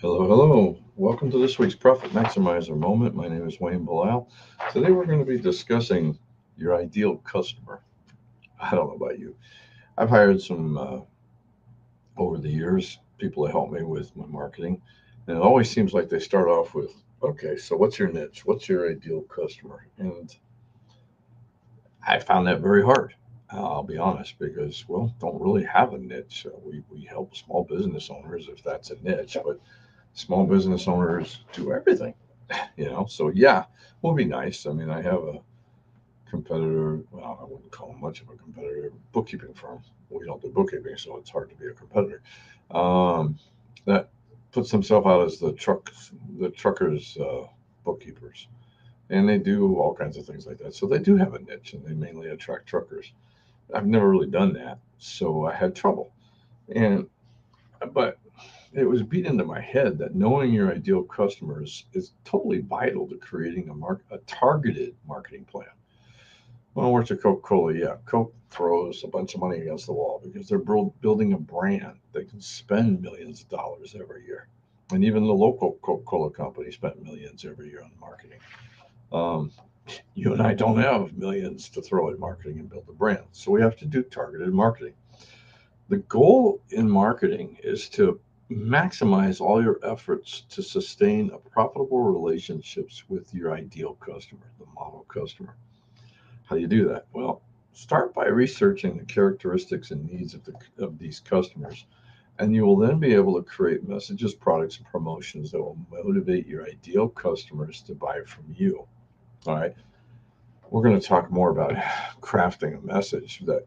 Hello, hello. Welcome to this week's Profit Maximizer Moment. My name is Wayne Bilal. Today we're going to be discussing your ideal customer. I don't know about you. I've hired some over the years people to help me with my marketing, and it always seems like they start off with, "Okay, so what's your niche? What's your ideal customer?" And I found that very hard. I'll be honest, because don't really have a niche. We help small business owners if that's a niche, but small business owners do everything. So yeah, will be nice. I mean, I have a competitor. Well, I wouldn't call him much of a competitor. Bookkeeping firm. We don't do bookkeeping, so it's hard to be a competitor. Um, that puts himself out as the truckers, bookkeepers, and they do all kinds of things like that. So they do have a niche, and they mainly attract truckers. I've never really done that, so I had trouble. And but it was beat into my head that knowing your ideal customers is totally vital to creating a targeted marketing plan. When I worked at Coca Cola, yeah, Coke throws a bunch of money against the wall because they're building a brand. They can spend millions of dollars every year. And even the local Coca Cola company spent millions every year on marketing. Um, you and I don't have millions to throw at marketing and build a brand. So we have to do targeted marketing. The goal in marketing is to maximize all your efforts to sustain a profitable relationships with your ideal customer, the model customer. How do you do that? Well, start by researching the characteristics and needs of these customers, and you will then be able to create messages, products, and promotions that will motivate your ideal customers to buy from you. All right. We're going to talk more about crafting a message that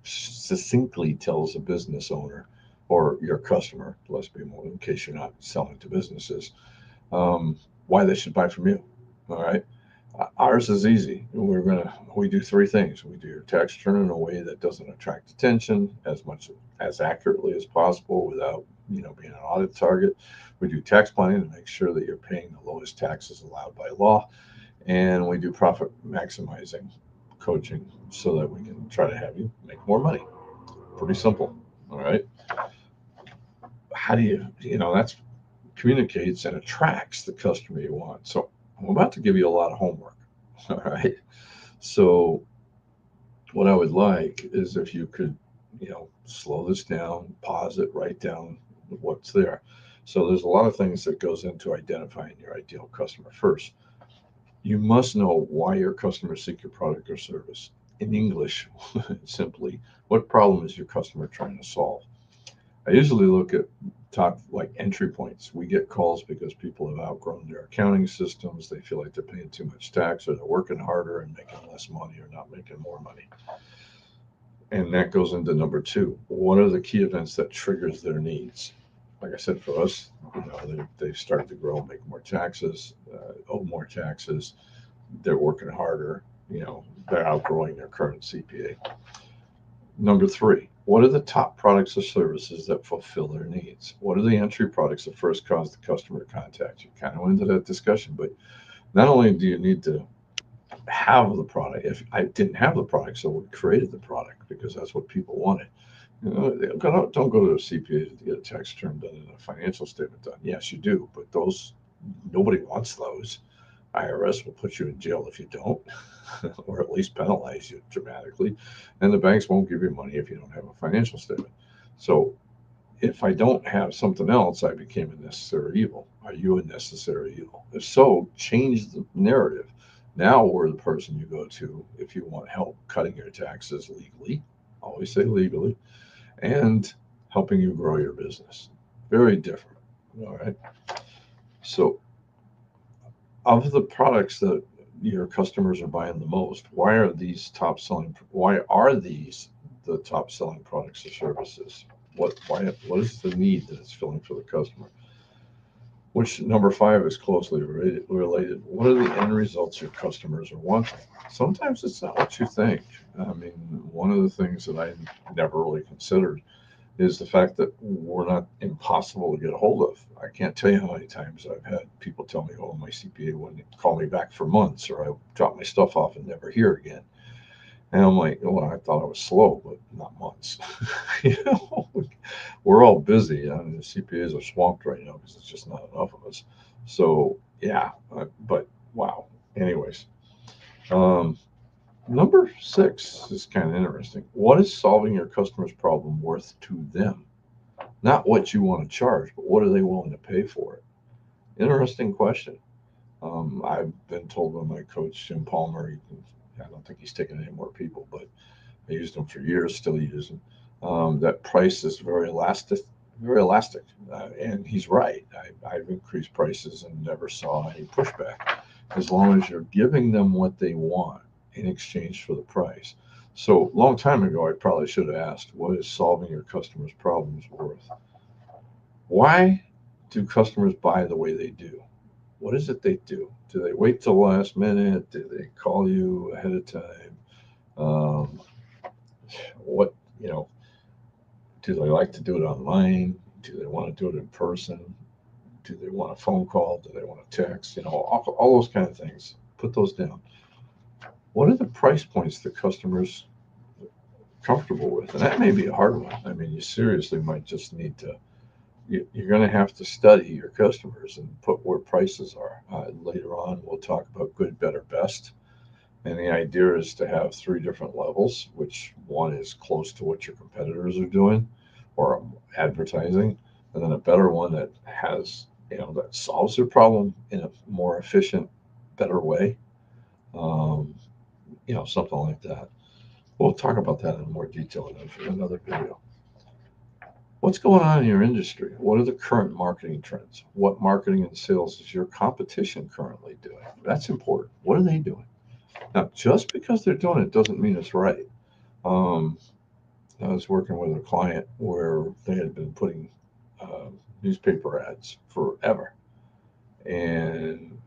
succinctly tells a business owner or your customer, let's be more in case you're not selling to businesses, um, why they should buy from you. All right. Ours is easy. We do three things. We do your tax return in a way that doesn't attract attention as much as accurately as possible without being an audit target. We do tax planning to make sure that you're paying the lowest taxes allowed by law, and we do profit maximizing coaching so that we can try to have you make more money. Pretty simple. All right. How do that's communicates and attracts the customer you want. So I'm about to give you a lot of homework. All right. So what I would like is if you could, slow this down, pause it, write down what's there. So there's a lot of things that goes into identifying your ideal customer. First, you must know why your customers seek your product or service. In English, simply, what problem is your customer trying to solve? I usually look at top like entry points. We get calls because people have outgrown their accounting systems. They feel like they're paying too much tax, or they're working harder and making less money, or not making more money. And that goes into number two. What are the key events that triggers their needs? Like I said, for us, they've started to grow, make more taxes, owe more taxes. They're working harder. They're outgrowing their current CPA. Number three, what are the top products or services that fulfill their needs? What are the entry products that first cause the customer to contact you? Kind of went into that discussion, but not only do you need to have the product, if I didn't have the product, so we created the product because that's what people wanted. Don't go to a CPA to get a tax return done and a financial statement done. Yes, you do, but those nobody wants those. IRS will put you in jail if you don't, or at least penalize you dramatically. And the banks won't give you money if you don't have a financial statement. So if I don't have something else, I became a necessary evil. Are you a necessary evil? If so, change the narrative. Now we're the person you go to if you want help cutting your taxes legally. Always say legally, and helping you grow your business. Very different. All right. So of the products that your customers are buying the most, why are these the top selling products or services? What is the need that it's filling for the customer? Which number five is closely related. What are the end results your customers are wanting? Sometimes it's not what you think. I mean, one of the things that I never really considered is the fact that we're not impossible to get a hold of. I can't tell you how many times I've had people tell me, "Oh, my CPA wouldn't call me back for months," or "I drop my stuff off and never hear again." And I'm like, well, I thought I was slow, but not months. you know, we're all busy. I mean, the CPAs are swamped right now because it's just not enough of us. So yeah, but wow. Anyways, um, number 6 is kind of interesting. What is solving your customer's problem worth to them? Not what you want to charge, but what are they willing to pay for it? Interesting question. I've been told by my coach, Jim Palmer, I don't think he's taking any more people, but I used him for years, still use him, that price is very elastic. And he's right. I've increased prices and never saw any pushback as long as you're giving them what they want in exchange for the price. So, long time ago, I probably should have asked, what is solving your customers' problems worth? Why do customers buy the way they do? What is it they do? Do they wait till the last minute? Do they call you ahead of time? Um, what, you know, do they like to do it online? Do they want to do it in person? Do they want a phone call? Do they want a text? All those kind of things. Put those down. What are the price points the customers comfortable with? And that may be a hard one. I mean, you seriously might just need to. You're going to have to study your customers and put where prices are. Later on, we'll talk about good, better, best. And the idea is to have 3 different levels, which one is close to what your competitors are doing or advertising, and then a better one that has, that solves their problem in a more efficient, better way. Um, something like that. We'll talk about that in more detail in another video. What's going on in your industry? What are the current marketing trends? What marketing and sales is your competition currently doing? That's important. What are they doing? Now, just because they're doing it doesn't mean it's right. Um, I was working with a client where they had been putting newspaper ads forever. And,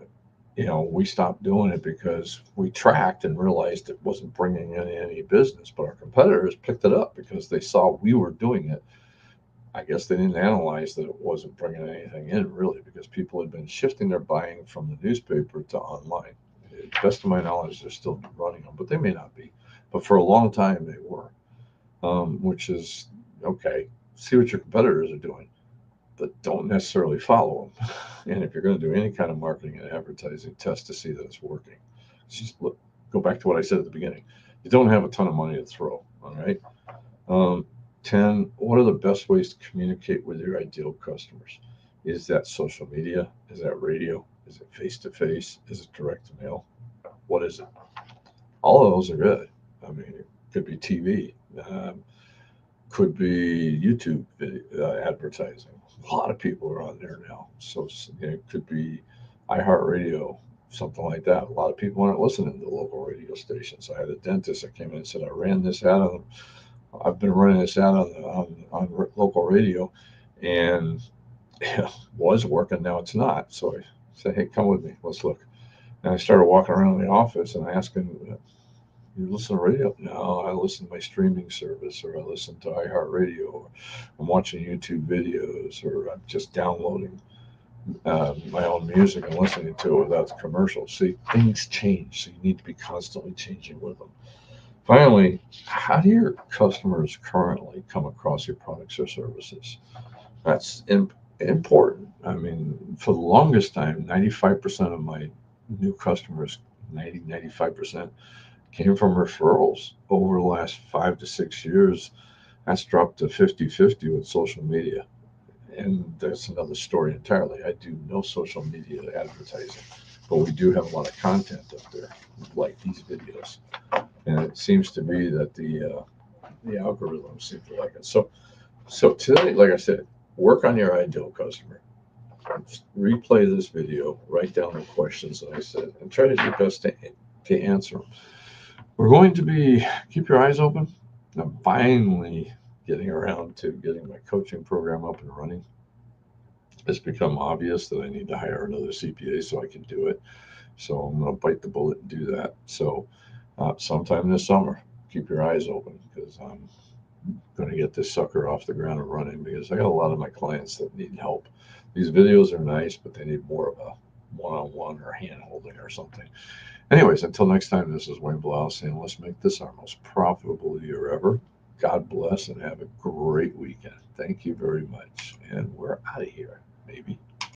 we stopped doing it because we tracked and realized it wasn't bringing in any business. But our competitors picked it up because they saw we were doing it. I guess they didn't analyze that it wasn't bringing anything in really because people had been shifting their buying from the newspaper to online. Best of my knowledge, they're still running them, but they may not be. But for a long time, they were, which is okay. See what your competitors are doing, but don't necessarily follow them. And if you're going to do any kind of marketing and advertising, test to see that it's working. Just look, go back to what I said at the beginning. You don't have a ton of money to throw, all right? Um, 10, what are the best ways to communicate with your ideal customers? Is that social media? Is that radio? Is it face to face? Is it direct to mail? What is it? All of those are good. I mean, it could be TV, could be YouTube video, advertising. A lot of people are on there now. So it could be iHeartRadio, something like that. A lot of people aren't listening to local radio stations. I had a dentist that came in and said, I ran this ad on, I've been running this ad on local radio, and it was working. Now it's not. So I said, hey, come with me. Let's look. And I started walking around the office and asking, you listen to radio? No, I listen to my streaming service, or I listen to iHeartRadio, or I'm watching YouTube videos, or I'm just downloading my own music and listening to it without the commercials. See, things change, so you need to be constantly changing with them. Finally, how do your customers currently come across your products or services? That's important. I mean, for the longest time, 95% of my new customers, 95%, came from referrals. Over the last 5 to 6 years, that's dropped to 50-50 with social media. And that's another story entirely. I do no social media advertising, but we do have a lot of content up there, like these videos. And it seems to be that the algorithm seems to like it. So today, like I said, work on your ideal customer. Just replay this video, write down the questions that I said, and try to do your best to answer them. We're going to be, keep your eyes open. I'm finally getting around to getting my coaching program up and running. It's become obvious that I need to hire another CPA so I can do it. So I'm going to bite the bullet and do that. So sometime this summer, keep your eyes open because I'm going to get this sucker off the ground and running because I got a lot of my clients that need help. These videos are nice, but they need more of a one-on-one or hand holding or something. Anyways, until next time, this is Wayne Blau saying, let's make this our most profitable year ever. God bless and have a great weekend. Thank you very much. And we're out of here, maybe.